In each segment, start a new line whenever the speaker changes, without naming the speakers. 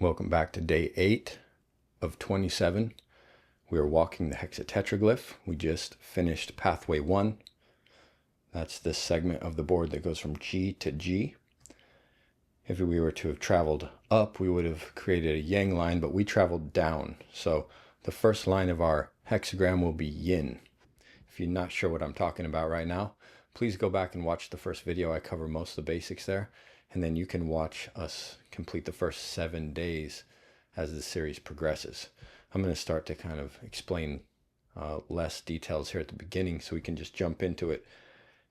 Welcome back to day 8 of 27. We are walking the hexatetraglyph. We just finished pathway 1. That's this segment of the board that goes from G to G. If we were to have traveled up, we would have created a yang line, but we traveled down. So the first line of our hexagram will be yin. If you're not sure what I'm talking about right now, please go back and watch the first video. I cover most of the basics there. And then you can watch us complete the first 7 days as the series progresses. I'm going to start to kind of explain less details here at the beginning so we can just jump into it.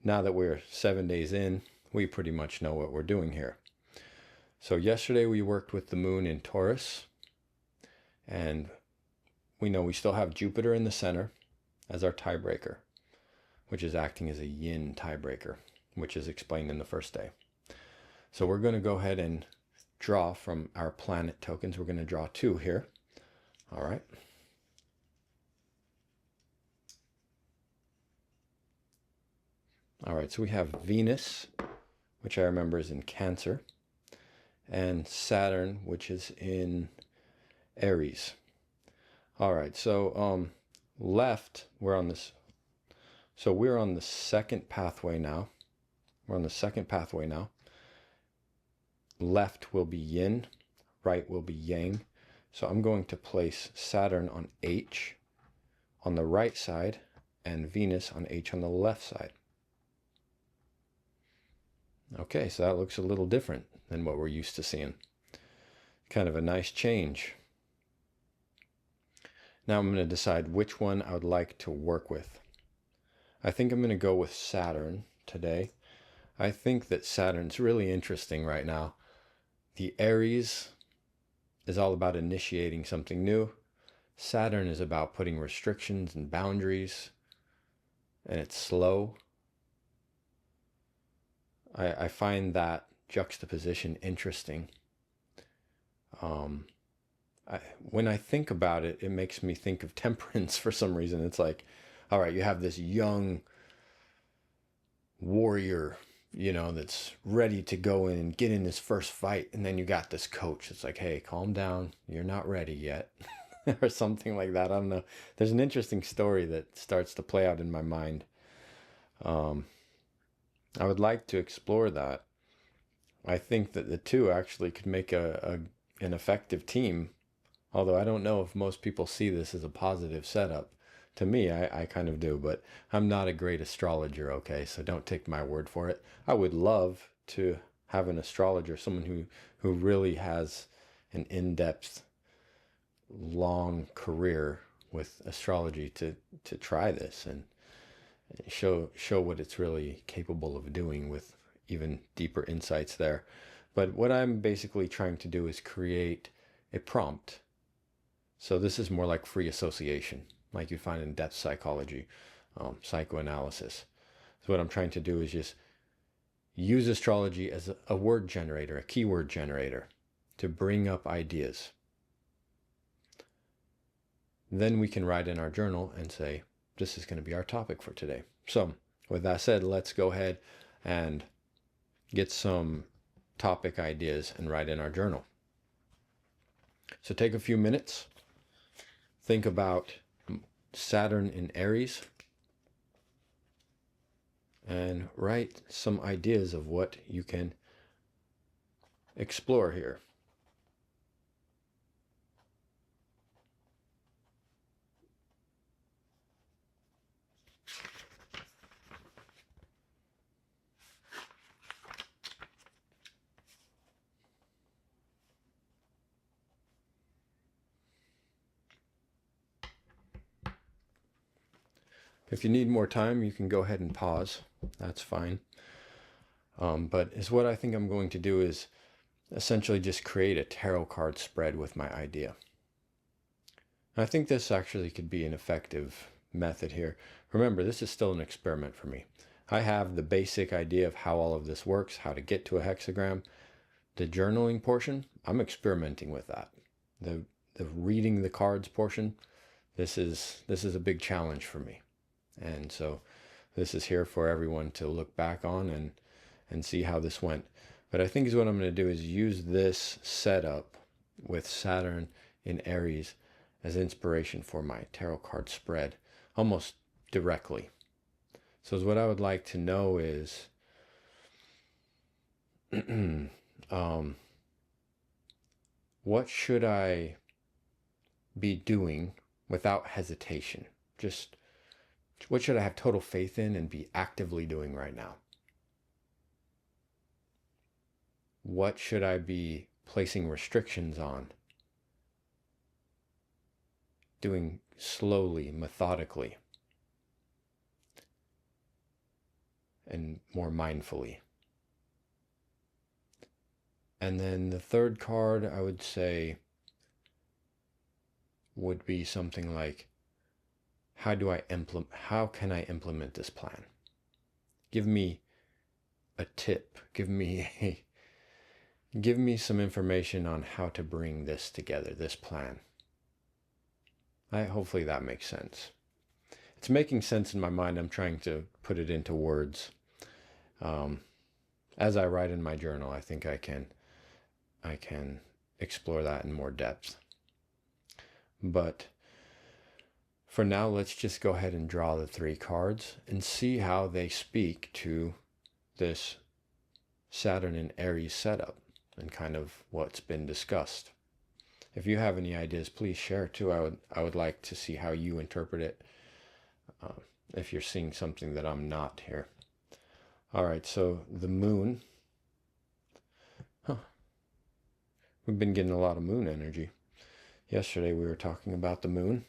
Now that we're 7 days in, we pretty much know what we're doing here. So yesterday we worked with the moon in Taurus, and we know we still have Jupiter in the center as our tiebreaker, which is acting as a yin tiebreaker, which is explained in the first day. So we're going to go ahead and draw from our planet tokens. We're going to draw 2 here. All right. All right, so we have Venus, which I remember is in Cancer, and Saturn, which is in Aries. All right, so left, we're on this. So we're on the second pathway now. We're on the second pathway now. Left will be yin, right will be yang. So I'm going to place Saturn on H on the right side and Venus on H on the left side. Okay, so that looks a little different than what we're used to seeing. Kind of a nice change. Now I'm going to decide which one I would like to work with. I think I'm going to go with Saturn today. I think that Saturn's really interesting right now. The Aries is all about initiating something new. Saturn is about putting restrictions and boundaries, and it's slow. I find that juxtaposition interesting. When I think about it, it makes me think of temperance for some reason. It's like, all right, you have this young warrior, that's ready to go in and get in his first fight. And then you got this coach. It's like, hey, calm down. You're not ready yet. Or something like that. I don't know. There's an interesting story that starts to play out in my mind. I would like to explore that. I think that the two actually could make an effective team. Although I don't know if most people see this as a positive setup. To me, I kind of do, but I'm not a great astrologer, okay? So don't take my word for it. I would love to have an astrologer, someone who really has an in-depth, long career with astrology to try this and show what it's really capable of doing with even deeper insights there. But what I'm basically trying to do is create a prompt. So this is more like free association, like you find in depth psychology, psychoanalysis. So what I'm trying to do is just use astrology as a word generator, a keyword generator, to bring up ideas. Then we can write in our journal and say, this is going to be our topic for today. So with that said, let's go ahead and get some topic ideas and write in our journal. So take a few minutes, think about Saturn in Aries, and write some ideas of what you can explore here. If you need more time, you can go ahead and pause. That's fine. But what I think I'm going to do is essentially just create a tarot card spread with my idea. I think this actually could be an effective method here. Remember, this is still an experiment for me. I have the basic idea of how all of this works, how to get to a hexagram. The journaling portion, I'm experimenting with that. The reading the cards portion, this is a big challenge for me. And so this is here for everyone to look back on and see how this went. But I think what I'm going to do is use this setup with Saturn in Aries as inspiration for my tarot card spread almost directly. So what I would like to know is what should I be doing without hesitation? Just what should I have total faith in and be actively doing right now? What should I be placing restrictions on? Doing slowly, methodically, and more mindfully. And then the third card, I would say, would be something like, how can I implement this plan? Give me a tip. Give me some information on how to bring this together, this plan. Hopefully that makes sense. It's making sense in my mind. I'm trying to put it into words. As I write in my journal, I think I can explore that in more depth. But for now, let's just go ahead and draw the 3 cards and see how they speak to this Saturn in Aries setup and kind of what's been discussed. If you have any ideas, please share too. I would like to see how you interpret it, if you're seeing something that I'm not here. All right, so the moon. We've been getting a lot of moon energy. Yesterday we were talking about the moon.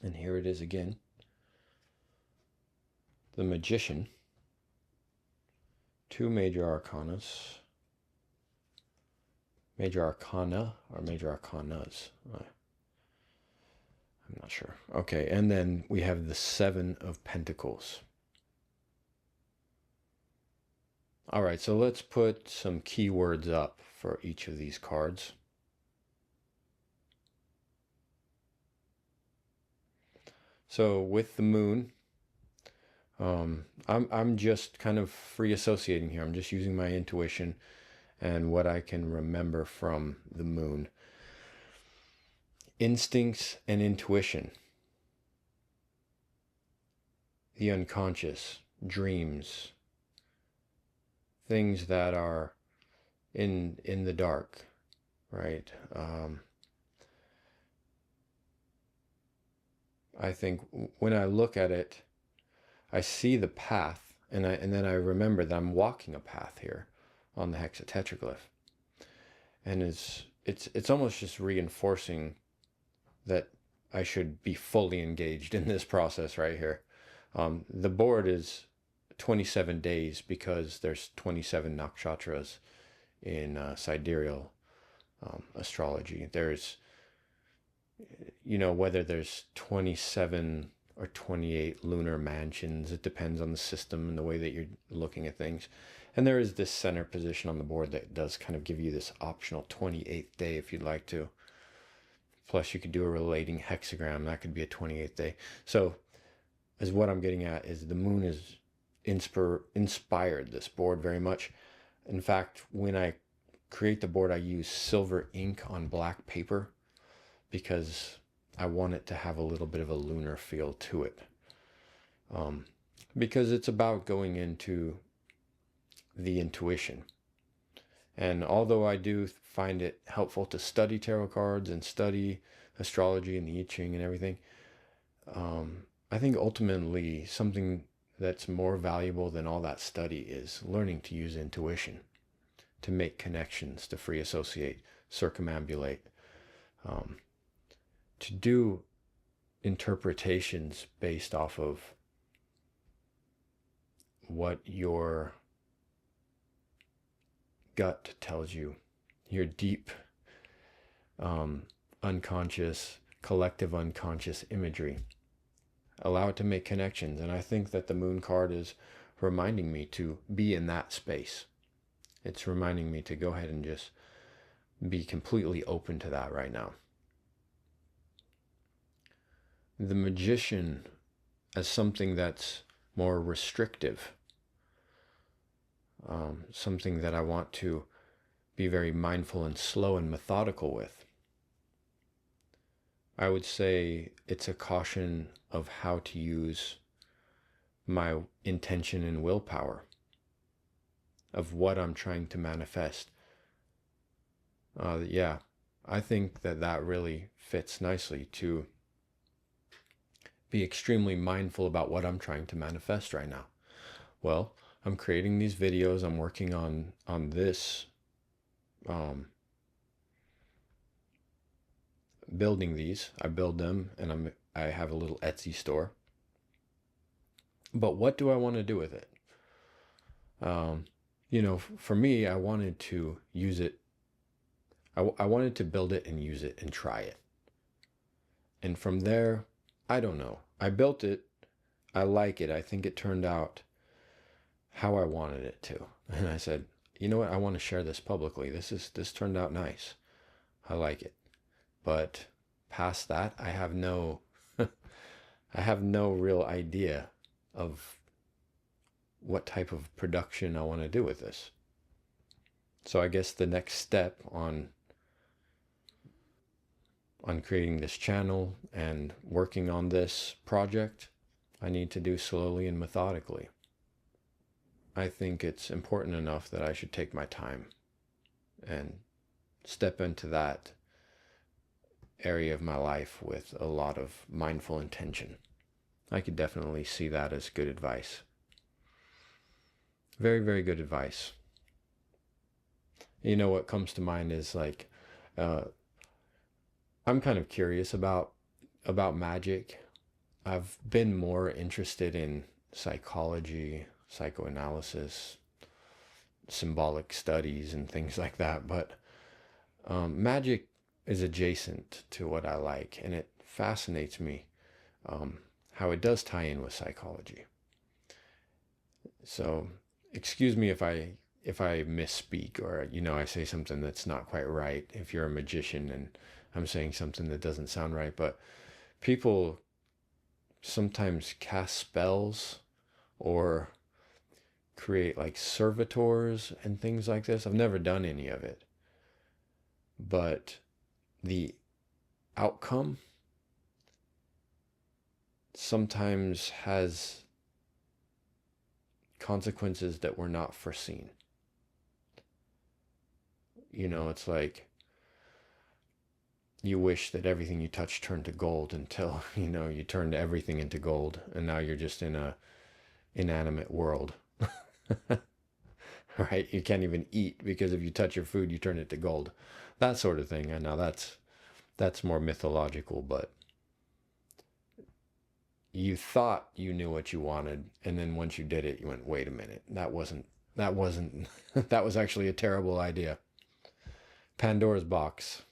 And here it is again. The Magician. 2 major arcanas. Major arcana or major arcanas? I'm not sure. Okay, and then we have the 7 of Pentacles. All right, so let's put some keywords up for each of these cards. So with the moon, I'm just kind of free associating here. I'm just using my intuition and what I can remember from the moon. Instincts and intuition. The unconscious, dreams, things that are in the dark, right? I think when I look at it, I see the path, and then I remember that I'm walking a path here on the Hexatetraglyph, and it's almost just reinforcing that I should be fully engaged in this process right here. The board is 27 days because there's 27 nakshatras in sidereal astrology. There's, whether there's 27 or 28 lunar mansions, it depends on the system and the way that you're looking at things. And there is this center position on the board that does kind of give you this optional 28th day if you'd like to. Plus you could do a relating hexagram, that could be a 28th day. So as what I'm getting at is the moon is inspired this board very much. In fact, when I create the board, I use silver ink on black paper because I want it to have a little bit of a lunar feel to it. Because it's about going into the intuition. And although I do find it helpful to study tarot cards and study astrology and the I Ching and everything, I think ultimately something that's more valuable than all that study is learning to use intuition, to make connections, to free associate, circumambulate, to do interpretations based off of what your gut tells you, your deep unconscious, collective unconscious imagery. Allow it to make connections. And I think that the moon card is reminding me to be in that space. It's reminding me to go ahead and just be completely open to that right now. The Magician as something that's more restrictive, something that I want to be very mindful and slow and methodical with. I would say it's a caution of how to use my intention and willpower of what I'm trying to manifest. Yeah, I think that really fits nicely to be extremely mindful about what I'm trying to manifest right now. Well, I'm creating these videos. I'm working on this, building these. I build them, and I have a little Etsy store. But what do I want to do with it? You know, for me, I wanted to use it. I wanted to build it and use it and try it. And from there, I don't know. I built it. I like it. I think it turned out how I wanted it to. And I said, you know what? I want to share this publicly. This turned out nice. I like it. But past that, I have no I have no real idea of what type of production I want to do with this. So I guess the next step on creating this channel and working on this project, I need to do slowly and methodically. I think it's important enough that I should take my time and step into that area of my life with a lot of mindful intention. I could definitely see that as good advice. Very, very good advice. You know, what comes to mind is like, I'm kind of curious about magic. I've been more interested in psychology, psychoanalysis, symbolic studies, and things like that. But magic is adjacent to what I like, and it fascinates me how it does tie in with psychology. So excuse me if I misspeak, or I say something that's not quite right. If you're a magician and I'm saying something that doesn't sound right, but people sometimes cast spells or create like servitors and things like this. I've never done any of it, but the outcome sometimes has consequences that were not foreseen. It's like you wish that everything you touch turned to gold until, you turned everything into gold, and now you're just in a inanimate world. Right? You can't even eat because if you touch your food, you turn it to gold. That sort of thing. I know that's more mythological, but you thought you knew what you wanted, and then once you did it, you went, wait a minute, that wasn't that was actually a terrible idea. Pandora's box.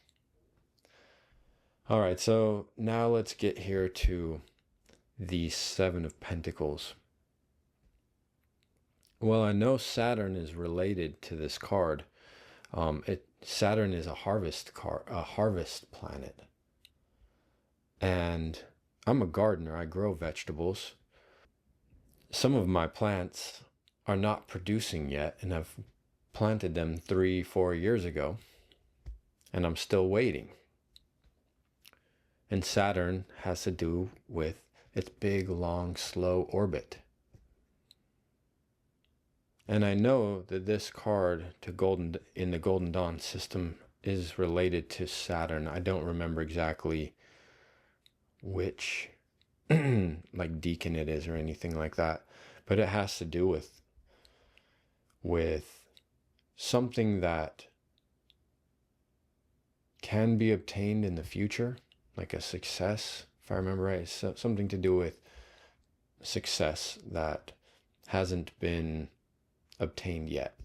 All right, so now let's get here to the Seven of Pentacles. Well, I know Saturn is related to this card. Saturn is a harvest planet. And I'm a gardener. I grow vegetables. Some of my plants are not producing yet, and I've planted them 3-4 years ago, and I'm still waiting. And Saturn has to do with its big, long, slow orbit. And I know that this card in the Golden Dawn system is related to Saturn. I don't remember exactly which like deacon it is or anything like that, but it has to do with something that can be obtained in the future, like a success, if I remember right. So something to do with success that hasn't been obtained yet.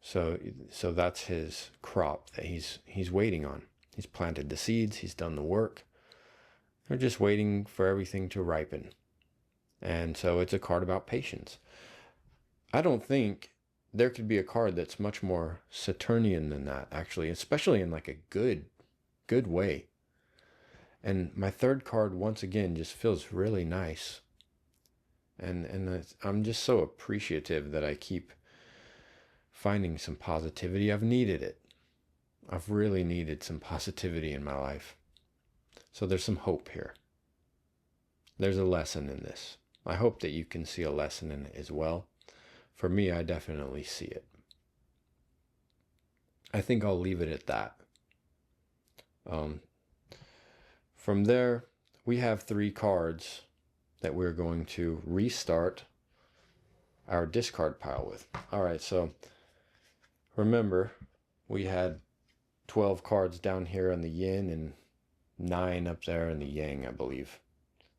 So that's his crop that he's waiting on. He's planted the seeds, he's done the work. They're just waiting for everything to ripen. And so it's a card about patience. I don't think there could be a card that's much more Saturnian than that, actually, especially in like a good way. And my third card, once again, just feels really nice. And I'm just so appreciative that I keep finding some positivity. I've needed it. I've really needed some positivity in my life. So there's some hope here. There's a lesson in this. I hope that you can see a lesson in it as well. For me, I definitely see it. I think I'll leave it at that. From there, we have 3 cards that we're going to restart our discard pile with. All right, so remember, we had 12 cards down here on the yin and 9 up there in the yang, I believe.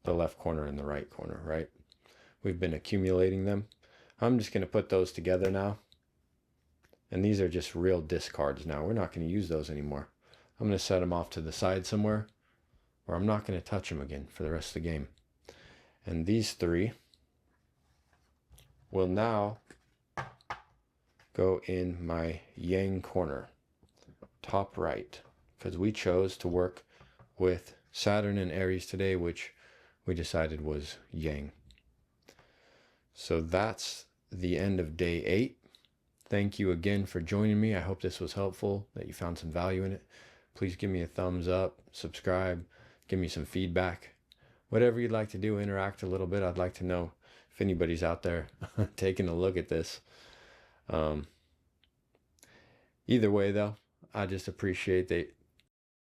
The left corner and the right corner, right? We've been accumulating them. I'm just going to put those together now. And these are just real discards now. We're not going to use those anymore. I'm going to set them off to the side somewhere where I'm not going to touch them again for the rest of the game. And these 3 will now go in my yang corner, top right, because we chose to work with Saturn and Aries today, which we decided was yang. So that's the end of day 8. Thank you again for joining me. I hope this was helpful, that you found some value in it. Please give me a thumbs up, subscribe, give me some feedback. Whatever you'd like to do, interact a little bit. I'd like to know if anybody's out there taking a look at this. Either way, though, I just appreciate that